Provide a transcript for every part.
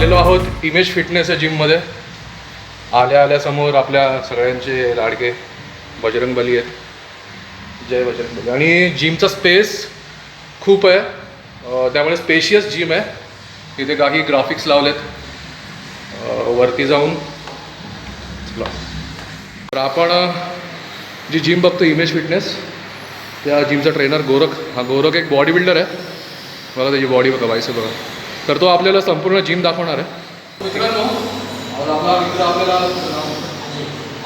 आलेलो आहोत image fitness या जिममध्ये. आल्यासमोर आपल्या सगळ्यांचे लाडके बजरंगबली आहेत. जय बजरंगबली. आणि जिमचा स्पेस खूप आहे, त्यामुळे स्पेशियस जिम आहे. तिथे काही ग्राफिक्स लावलेत. वरती जाऊन तर आपण जी जिम बघतो इमेज फिटनेस, त्या जिमचा ट्रेनर गोरख. हा गोरख एक बॉडी बिल्डर आहे. बघा त्याची बॉडी बघा, बायसेप बघा. तर तो आपल्याला संपूर्ण जिम दाखवणार आहे. मित्रांनो, आपला मित्र आपल्याला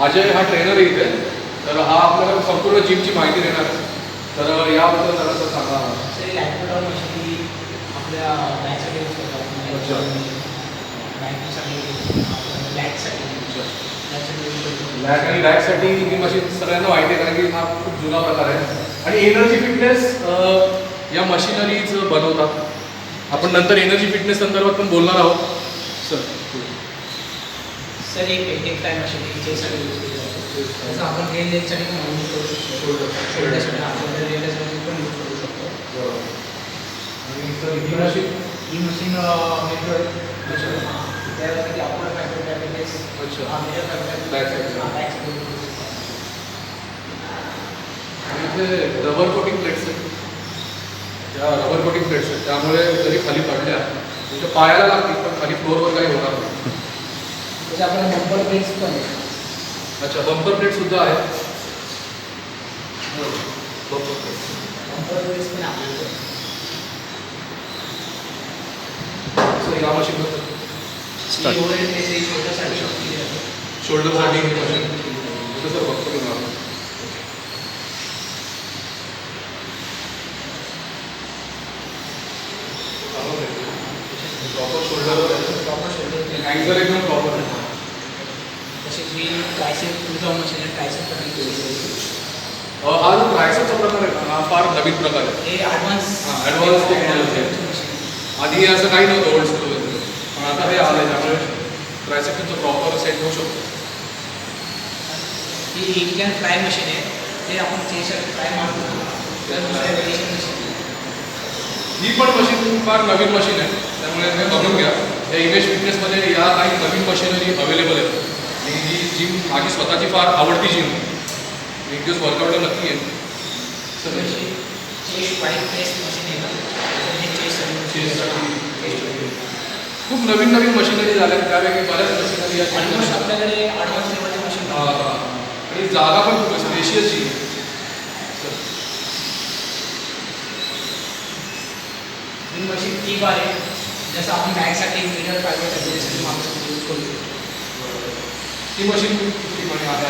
अजय हा ट्रेनर आहे इथे. तर हा आपल्याला संपूर्ण जिमची माहिती देणार आहे. तर याबद्दल जरासं सांगा. आपल्या बॅकसाठी यूज करतो. लॅग आणि लॅगसाठी ही मशीन सगळ्यांना माहिती आहे, कारण की हा खूप जुना प्रकार आहे. आणि एनर्जी फिटनेस या मशिनरीज बनवतात. आपण नंतर एनर्जी फिटनेस संदर्भात पण बोलणार आहोत. सर एक पेंटिंग फ्लाय मशीन हिच्यासाठी यूज केली जाते. जसं आपण हेड लेगसाठी पण यूज करू शकतो, शोल्डरसाठी शोल्डर लेगसाठी पण यूज करू शकतो. आणि सर ही मशीन त्यासाठी अपर फॅक्टर कॅपिटल्स आणि इथे रबर कोटिंग प्लेट्स आहेत. त्या रबर कोटिंग प्लेट्स आहेत, त्यामुळे जरी खाली पडल्या तुमच्या पायाला लागतील, पण खाली फ्लोअरवर काही होणार नाही. त्याचे आपल्याला बंपर प्लेट्स पण आहेत. अच्छा, बंपर प्लेट सुद्धा आहेत. बंपर प्लेट्स पण आपल्याकडे. सर या मशीनबद्दल शोल्डरसाठी सर बघतो मी मला. प्रॉपर शोल्डरवर अँगल एकदम प्रॉपर आहे. तसेच ही ट्रायसेप तुमचा मशीन आहे, ट्रायसेप पण हा जो ट्रायसेपचा प्रकार आहे ना, हा फार नवीन प्रकार आहे. हे ॲडव्हान्स टेक्नॉलॉजी आहे. आधी असं काही नव्हतं ओल्ड स्कूल, पण आता हे आलं आहे, त्यामुळे ट्रायसेपचं प्रॉपर सेट होऊ शकतो. ही इंडियन फ्लाय मशीन आहे. ते आपण चेस्टसाठी फ्लाय मारतो. तर दुसऱ्या व्हेरिएशन मशीन. ही पण मशीन फार नवीन मशीन आहे, त्यामुळे तुम्ही बघून घ्या. या इमेज फिटनेसमध्ये या काही नवीन मशिनरी अवेलेबल आहेत. आणि ही जिम माझी स्वतःची फार आवडती जिम. एक दिवस वर्कआउटला नक्की येईल. चेस्ट वाईट प्रेस मशीन आहे ना, चेस्टसाठी खूप नवीन मशिनरी झाल्या. त्यापैकी बऱ्याच मशिनरी ऑलमोस्ट आपल्याकडे ॲडव्हान्स लेवलची मशीन. आणि जागा पण खूप स्पेशियस जिम. ही मशीन टी बार आहे. जसं आपण बॅगसाठी मीटर फायबर त्याच्यासाठी माणूस यूज करू शकतो. ती मशीन खूप ठिकाणी आहे.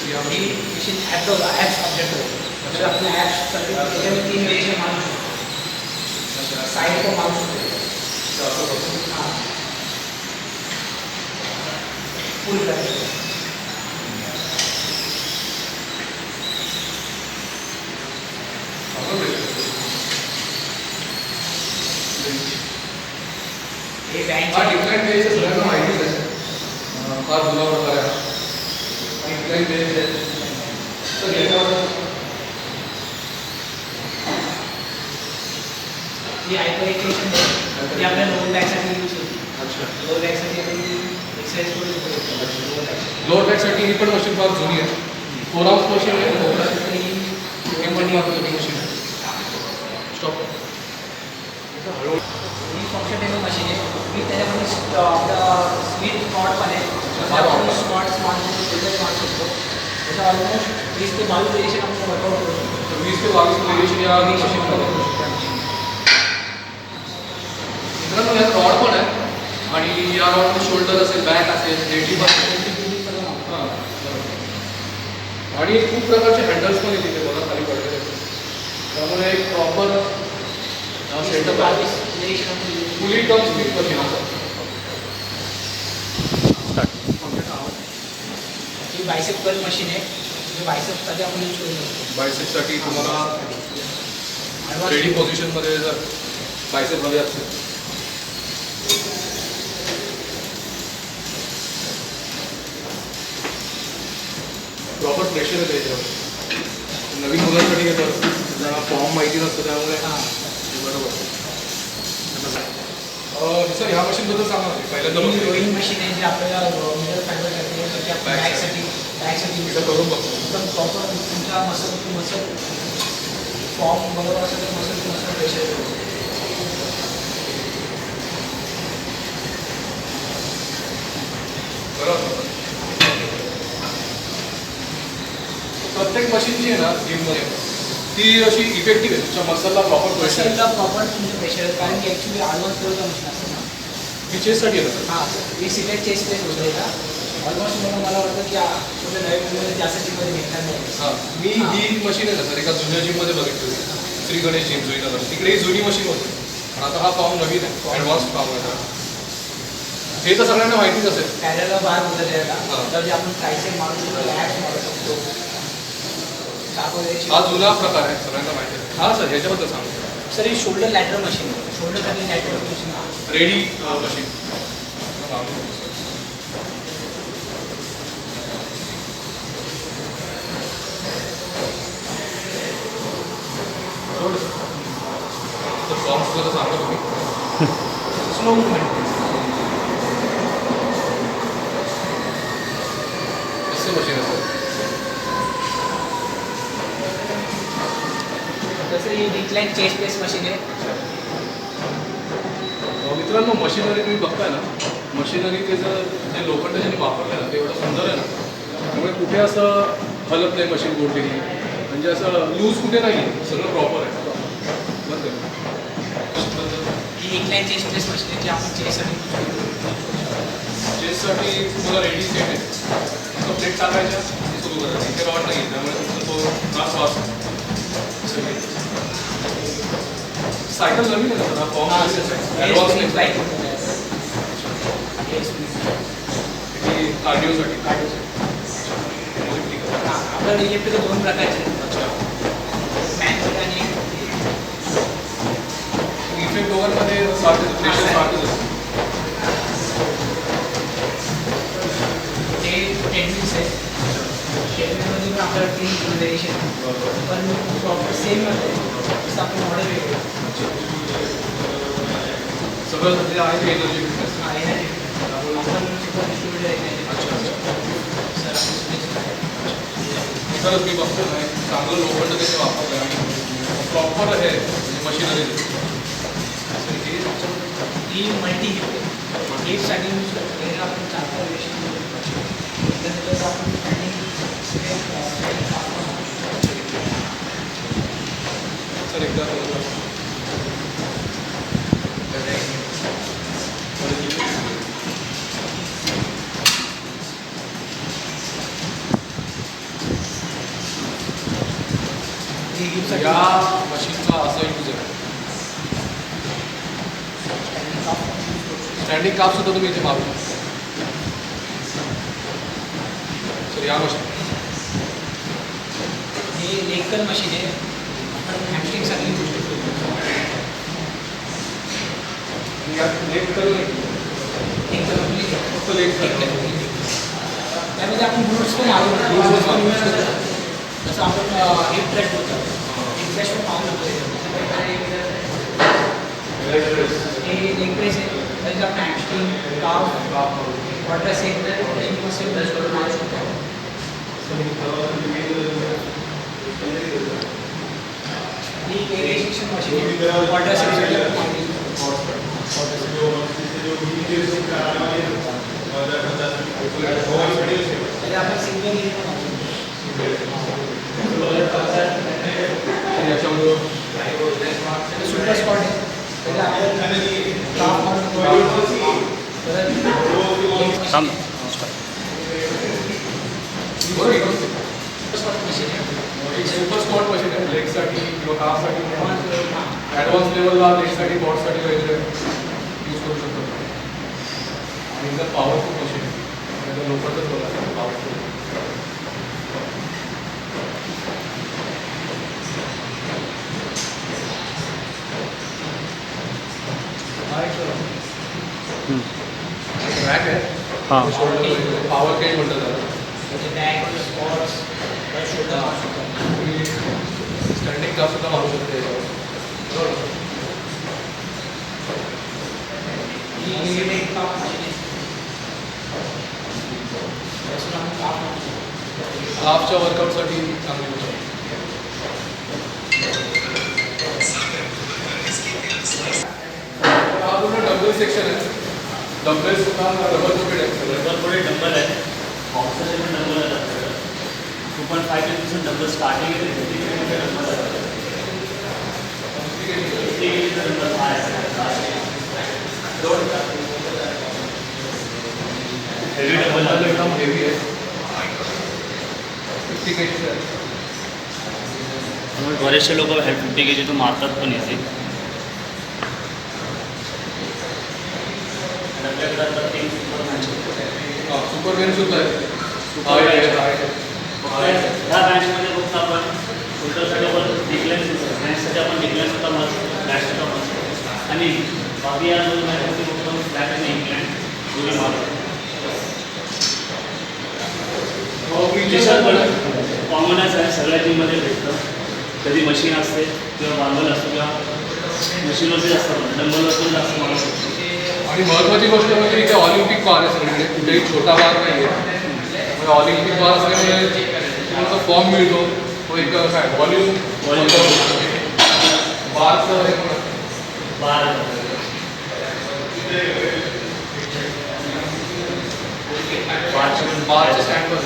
ही मशीन ॲप्स अपडेट होतो. तर आपल्या ॲप्ससाठी त्याच्यावर 3 व्हेरिएशन मारू शकतो. साईड पण मारू शकतो. हां, फुल करायचं. हे हा डिक्लाइन बेंच सगळ्यांना माहितीच आहे. फार जुना प्रकार आहे. डिक्लाइन बेंच आहे. तर याच्यावर ही हायपरएक्टेंशन आहे. ती आपल्या लोअर बॅकसाठी यूज होते. अच्छा, लोअर बॅकसाठी आपण एक्सरसाइज करू शकतो. लोअर बॅकसाठी ही पण मशीन फार जुनी आहे. 4 आउंस मशीन आहे. हे पण मशीन आहे. स्टॉप. ही फंक्शनेबल मशीन आहे. मी त्याच्यामध्ये आपला स्वीट स्पॉट पण आहे. आपण स्पॉट्स मारू शकतो. त्याचा ऑलमोस्ट 20 ते 22 व्हेरिएशन आपण वर्कआउट करू शकतो. 20 ते 22 व्हेरिएशन या मशीनमध्ये. मित्रांनो, यात रॉड पण आहे. आणि या रॉडमध्ये शोल्डर असेल, बॅक असेल, लेडीज असेल. हां, आणि खूप प्रकारचे हँडल्स पण येते बघा खाली पडलेले. त्यामुळे एक प्रॉपर सेटअप आहे. फुली टर्म स्पीड मशीन असं. ही बायसेप कर्ल मशीन आहे. बायसेपसाठी आपण यूज करू शकतो. बायसेपसाठी तुम्हाला रेडी पोझिशनमध्ये जर बायसेप हवे असेल, प्रॉपर प्रेशर आहे त्याच्यावर. नवीन मुलांसाठी घेतात, त्यांना फॉर्म माहिती नसतं, त्यामुळे बरोबर. सर या मशीनबद्दल सांगा ना. पहिल्यांदा बघतो. रोईंग मशीन आहे जे आपल्याला मिडल फायबर करते म्हणजे आपल्या बॅकसाठी इथं करून बघतो. एकदम प्रॉपर तुमच्या मसल टू मसल फॉर्म बरोबर असेल तर मसल टू मसल प्रेशर येतो. बरोबर. प्रत्येक मशीन जी आहे ना जिममध्ये ती अशी इफेक्टिव्ह आहे तुमच्या मसलला प्रॉपर प्रेशर मसलला प्रॉपर तुमचं प्रेशर आहे कारण की ॲक्च्युली ॲडव्हान्स लेवलचं मशीन असतं ना. मी चेससाठी येतं. हां मी सिलेक्ट चेस्ट प्रेस होतं आहे का ऑलमोस्ट मला वाटतं की छोट्या नवीन मुलीमध्ये जास्त जिममध्ये भेटणार नाही. हां मी ही मशीन आहे ना सर एका जुन्या जिममध्ये बघितली होती. श्री गणेश जिम जुईनगर तिकडे ही जुनी मशीन होती. पण आता हा फॉर्म नवीन आहे ॲडव्हान्स फॉर्म आहे. हे तर सगळ्यांना माहितीच असेल. पॅरलला बार बोलत आहे हां. का तर जे आपण ट्रायसेप मारू शकतो लॅप्स मारू शकतो हा जुना प्रकार आहे सगळ्यांना माहिती आहे. हां सर ह्याच्याबद्दल सांगतो. सर ही शोल्डर लॅटर मशीन शोल्डरसाठी लॅटर मशीन रेडी मशीन तर फॉर्म सुद्धा सांगा तुम्ही. स्लो मुवमेंट कसं मशीन आहे सर. तसं ही डिक्लाइन चेस्ट प्रेस मशीन आहे. मित्रांनो मशिनरी तुम्ही बघताय ना मशिनरी त्याचं जे लोखंड ज्यांनी वापरलं आहे ना ते एवढं सुंदर आहे ना त्यामुळे कुठे असं हलत नाही मशीन कोणतीही म्हणजे असं लूज कुठे नाही आहे सगळं प्रॉपर आहे. बरं ही डिक्लाइन चेस्ट प्रेस मशीन आहे जी आपण चेस्टसाठी चेससाठी तुम्हाला रेडी सेट आहे तो प्लेट टाकायच्या आणि सुरू करायचं. इथे रॉड नाही त्यामुळे तुमचा तो त्रास वाचतो. सायकल नवीन आहे ना फॉर्म ॲडव्हान्स नाही कार्डिओसाठी आपल्याला इलेक्ट्रिकल दोन प्रकारचे आहेत मॅन्युअल आणि इफेक्ट दोघांमध्ये सारखं प्रेशर सारखंच असतं. ते टेक्निक्स आहेत टेक्निकमध्ये पण आपल्याला तीन व्हेरिएशन पण प्रॉपर सेम आहे जसं आपण मॉडेल वेगळं सगळं जे आहे ते एनर्जी फिटनेस. आपण सुपर डिस्ट्रीब्युटर खरंच मी बघतो ना चांगलं लोखंड त्याचे वापरलं आणि प्रॉपर आहे म्हणजे मशिनरी. ही मल्टी हिप हिपसाठी यूज करतो हे आपण चांगला विषय त्यानंतर आपण सर एकदा या मशीनचा असा यूज आहे. स्टँडिंग काप सुद्धा तुम्ही इथे मारू शकता. सर या मशीन हे लेकर मशीन आहे आपण हॅमस्ट्रिंगसाठी यूज करतो. लेग करून फक्त लेग त्यामध्ये आपण ग्रुप्स पण मारू शकतो यूज करतो. जसं आपण हिप थ्रस्ट होतं हिप थ्रस्ट पण मारू शकतो. हे लेग प्रेस आहे त्याच्यात आपण हॅमस्ट्रिंग काफ क्वाड्रासेप मसल मारू शकतो. ही एरिएशन मशीन क्वाड्रासेप आपण सिंगल याच्यामध्ये सुपर स्पॉट आहे त्याला आपण सुपर स्पॉट मशीन आहे लेगसाठी किंवा काफसाठी ॲडव्हान्स लेवलला लेगसाठी बॉडसाठी वगैरे यूज करू शकतो. आणि एकदम पॉवरफुल मशीन आहे लोकलच बघा पॉवरफुल. रॅक आहे हां शोल्डर पॉवर केज म्हणतात त्याला. त्याचे बॅक स्पॉट्स शोल्डर तुम्ही स्टँडिंग काफ सुद्धा मारू शकते याच्यावर. ही स्वीट एक काप मशीन आहे त्यापासून आपण काप म्हणतो. हाफच्या वर्कआउटसाठी चांगली गोष्ट आहे. हा पूर्ण डबल सेक्शन आहे. डबल सुद्धा डबल स्पीड आहे सगळं. डबल पुढे डबल आहे बॉक्सरचे पण डबल आहे आपल्याकडं 2.5 केजीपासून डबल स्टार्टिंग आहे 50 केजीचं डबल आहे 50 केजीचं डबल आहे हेवी डबल डबल आहे एकदम हेवी आहे. 50 kg आहे. त्यामुळे बरेचसे लोक 50 केजी तो मारतात पण येते आपल्याकडे आता 3 सुपर मॅच सुपर वेन सुद्धा आहे. सुपर ह्या मॅचमध्ये फक्त आपण शोल्डरसाठी आपण डिक्लेन्स मॅचसाठी आपण डिक्लेन्स होता मस्त मॅच होता मस्त आणि बाकी या दोन मॅचमध्ये फक्त बॅट आणि इंग्लंड दोन्ही मारतो टी-शर्ट पण कॉमनच आहे सगळ्या टीममध्ये भेटतं कधी मशीन असते किंवा बार्बल असतो किंवा मशीनवरती असतं डंबलवर पण जास्त मारू शकतो आणि महत्त्वाची गोष्ट म्हणजे इथे ऑलिम्पिक बार आहे सगळीकडे कुठेही छोटा बार नाही आहे. म्हणजे ऑलिम्पिक बार असल्यामुळे तुम्हाला फॉर्म मिळतो तो एक काय व्हॉल्यूम बारचं हे पण बार बारचं स्टँड पण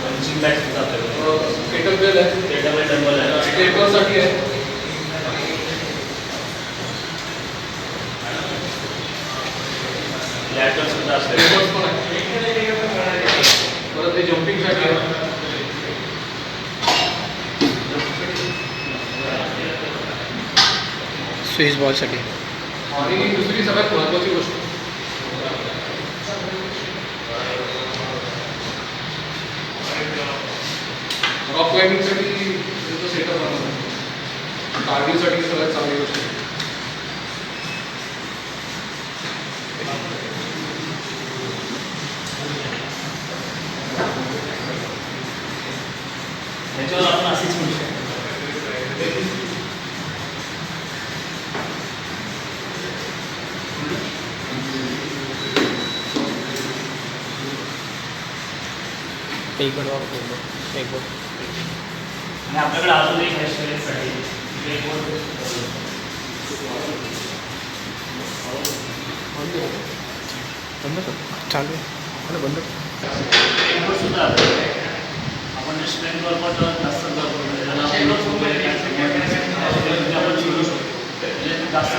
पंचिंग बॅट सुद्धा आपल्याकडे केटल बेल आहे. ते डबल आहे स्टेपलसाठी आहे. लॅटर सुद्धा असते स्टेपल्स पण आहे. परत ते जम्पिंगसाठी आहे. स्विच बॉलसाठी आणि दुसरी सगळ्यात महत्त्वाची गोष्ट रॉक क्लाइम्बिंगसाठी त्याचं सेटअप बनवलं. कार्डिओसाठी सगळ्यात चांगली गोष्ट आहे. ह्याच्यावर आपण अशीच म्हणू शकतो टेकबोर्ड वापरतो टेकबोर्ड आणि आपल्याकडे अजून एक आहे स्ट्रेचसाठी बंद कर चालू आहे बंद टेकबोर्ड सुद्धा आपल्याकडे आपण जे स्ट्रेंथ वर्कआउट जास्त करतो त्याला आपण करू शकतो म्हणजे जास्त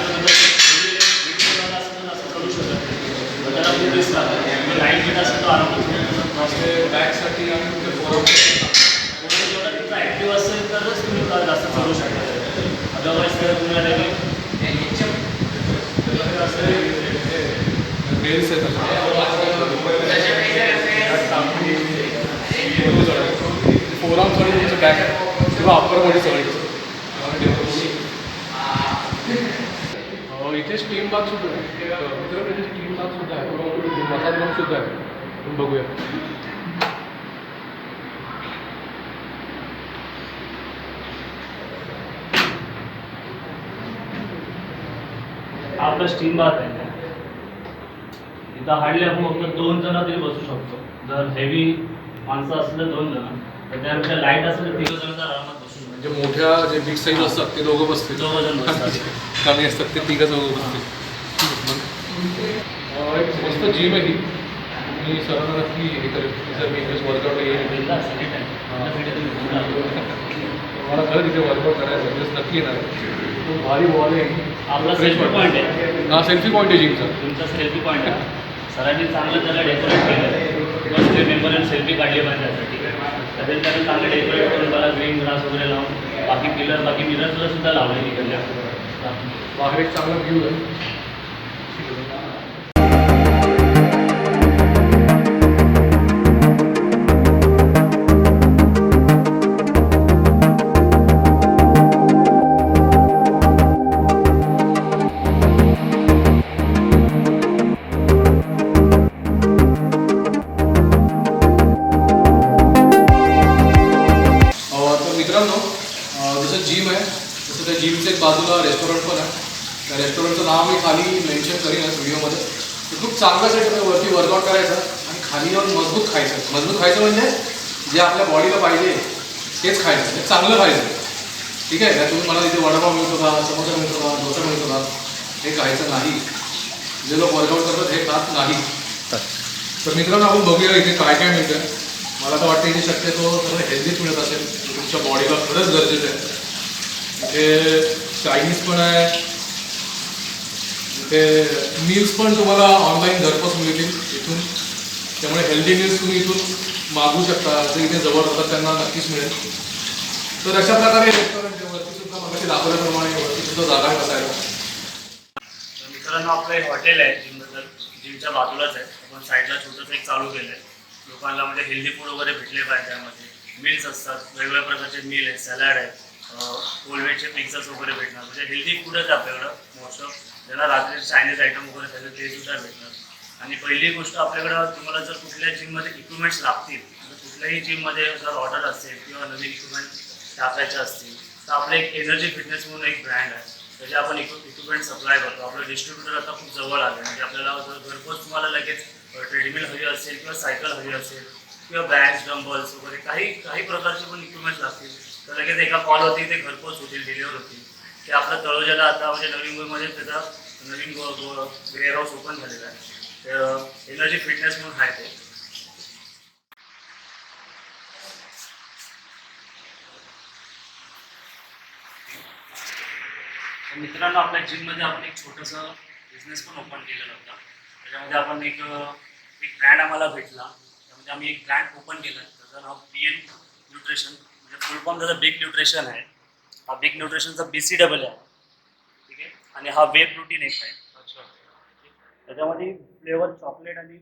असं करू शकत नाही त्याला खूप रिस्क राहतं लाईट वेट असेल तो आरामात असे बॅकसाठी आणि तुमचे फोरम जेवढा तुमचा ॲक्टिव्ह असेल तरच तुम्ही जास्त करू शकता अदरवाईज तर तुम्हाला बेल्स फोरआर्मसाठी तुमचं बॅक किंवा अप्पर बॉडी सगळी इथे स्टीम बाथ सुद्धा आहे. मित्रांनो इथे स्टीम बाथ सुद्धा आहे. मसाज रूम सुद्धा आहे. आपण बघूया. आपला स्टीम बाथ आहे इथं हार्डली आपण फक्त 2 जण तरी बसू शकतो जर हेवी माणसं असलं 2 जण तर त्यापेक्षा लाईट असेल तर 3 जण तर आरामात बसू शकतो म्हणजे मोठ्या जे बिग साईज असतात ते दोघं बसतील. 2 जण बसतात कमी असतात ते तिघं चौघं बसतील. एक मस्त जिम आहे ही. मी सरांना नक्की हे करेल जर मी इथेच वर्कआउट येईल. मला खरं तिथे वर्कआउट करायचं आहे नक्की येणार आहे. भारी बॉल आहे. आपला सेल्फी पॉईंट आहे हा सेल्फी पॉईंट आहे जिमचा. तुमचा सेल्फी पॉईंट आहे सरांनी चांगलं त्याला डेकोरेट केलं बस ते मेंबरने सेल्फी काढली पाहिजे त्यासाठी त्यासाठी त्याने चांगलं डेकोरेट करून त्याला ग्रीन ग्रास वगैरे लावून बाकी पिलर बाकी मिरर्सला सुद्धा लावले तिकडल्या बाहेर एक चांगला व्ह्यू आहे. मित्रांनो जसं जिम आहे तसं त्या जिमच्या एक बाजूला रेस्टॉरंट पण आहे. त्या रेस्टॉरंटचं नाव मी खाली मेन्शन करीनच व्हिडिओमध्ये. तर खूप चांगलं सेट आहे. वरती वर्कआउट करायचं आणि खाली येऊन मजबूत खायचं. मजबूत खायचं म्हणजे जे आपल्या बॉडीला पाहिजे तेच खायचं, म्हणजे चांगलं खायचं. ठीक आहे का? तुम्ही मला इथे वडापाव मिळतो का, समोसा मिळतो का, डोसा मिळतो का, हे खायचं नाही. जे लोक वर्कआउट करतात हे खात नाही. तर मित्रांनो आपण बघूया इथे काय काय मिळतं. मला तर वाटतं इथे शक्यतो सगळं हेल्दीच मिळत असेल. तुमच्या बॉडीला खरंच गरजेचं आहे. इथे चायनीज पण आहे, इथे मील्स पण तुम्हाला ऑनलाईन घरपोच मिळतील इथून. त्यामुळे हेल्दी मील्स तुम्ही इथून मागवू शकता. जे इथे जवळ राहतात त्यांना नक्कीच मिळेल. तर अशा प्रकारे रेस्टॉरंट वरती सुद्धा मगाशी दाखवल्याप्रमाणे वरती सुद्धा जागा आहे बसायला. तर मित्रांनो आपलं एक हॉटेल आहे जिमच्या बाजूलाच आहे. आपण साईडला छोटंसं एक चालू केलं आहे. लोकांना म्हणजे हेल्दी फूड वगैरे भेटले पाहिजे. त्यामध्ये मील्स असतात, वेगवेगळ्या प्रकारचे मील आहेत, सॅलड आहे, कोलवेटचे पिझ्झाज वगैरे भेटणार. म्हणजे हेल्दी फूडच आहे आपल्याकडं मोस्ट ऑफ. ज्यांना रात्री चायनीज आयटम वगैरे खायचं ते सुद्धा भेटणार. आणि पहिली गोष्ट आपल्याकडं तुम्हाला जर कुठल्या जिममध्ये इक्विपमेंट्स लागतील, कुठल्याही जिममध्ये जर ऑर्डर असेल किंवा नवीन इक्विपमेंट टाकायचे असतील तर आपलं एक एनर्जी फिटनेस म्हणून एक ब्रँड आहे. त्याचे आपण इक्विपमेंट सप्लाय करतो. आपलं डिस्ट्रीब्युटर आता खूप जवळ आले. म्हणजे आपल्याला जर घरपोच तुम्हाला लगेच ट्रेडमिल हवी असेल किंवा सायकल हवी असेल किंवा बॅग्स डंबल्स वगैरे काही प्रकारचे पण इक्विपमेंट्स लागतील तर लगेच एका कॉलवरती ते घरपोच होतील, डिलिव्हर होतील. ते आपलं तळोजाला आता म्हणजे नवी मुंबईमध्ये त्याचा नवीन वेअर हाऊस ओपन झालेला आहे. तर एनर्जी फिटनेस म्हणून आहे ते. मित्रांनो आपल्या जिममध्ये आपण एक छोटंसं बिझनेस पण ओपन केलेलं होतं. त्याच्यामध्ये आपण एक ब्रँड आम्हाला भेटला. त्यामध्ये आम्ही एक ब्रँड ओपन केला. त्याचं नाव BN न्यूट्रिशन, म्हणजे फुल फॉर्म त्याचा बिग न्यूट्रिशन आहे. हा बिग न्यूट्रिशनचा BCAA आहे. ठीक आहे. आणि हा वे प्रोटीन एक आहे. त्याच्यामध्ये फ्लेवर चॉकलेट आणि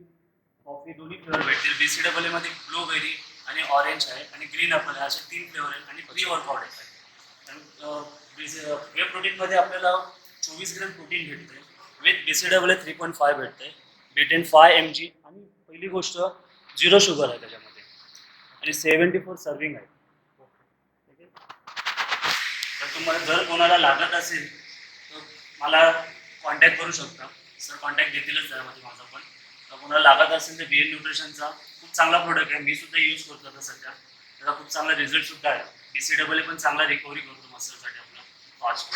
कॉफी दोन्ही फ्लेवर भेटतील. BCAA मध्ये ब्लूबेरी आणि ऑरेंज आहे आणि ग्रीन ॲपल आहे, असे 3 फ्लेवर आहेत आणि प्री वर्कआउट आहे. वे प्रोटीनमध्ये आपल्याला 24 ग्रॅम प्रोटीन भेटते. विथ BCAA 3.5 भेटते. बिटेन 5 mg आणि पहिली गोष्ट 0 शुगर आहे त्याच्यामध्ये आणि 74 सर्विंग आहे. ठीक आहे. तर तुम्हाला जर कोणाला लागत असेल तर मला कॉन्टॅक्ट करू शकता. सर कॉन्टॅक्ट घेतीलच त्यामध्ये माझा पण. तर कोणाला लागत असेल तर BN न्यूट्रिशनचा खूप चांगला प्रोडक्ट आहे. मी सुद्धा यूज करतो आता सध्या. त्याचा खूप चांगला रिझल्ट सुद्धा आहे. BCAA पण चांगला रिकव्हरी करतो मसलसाठी आपला फास्ट.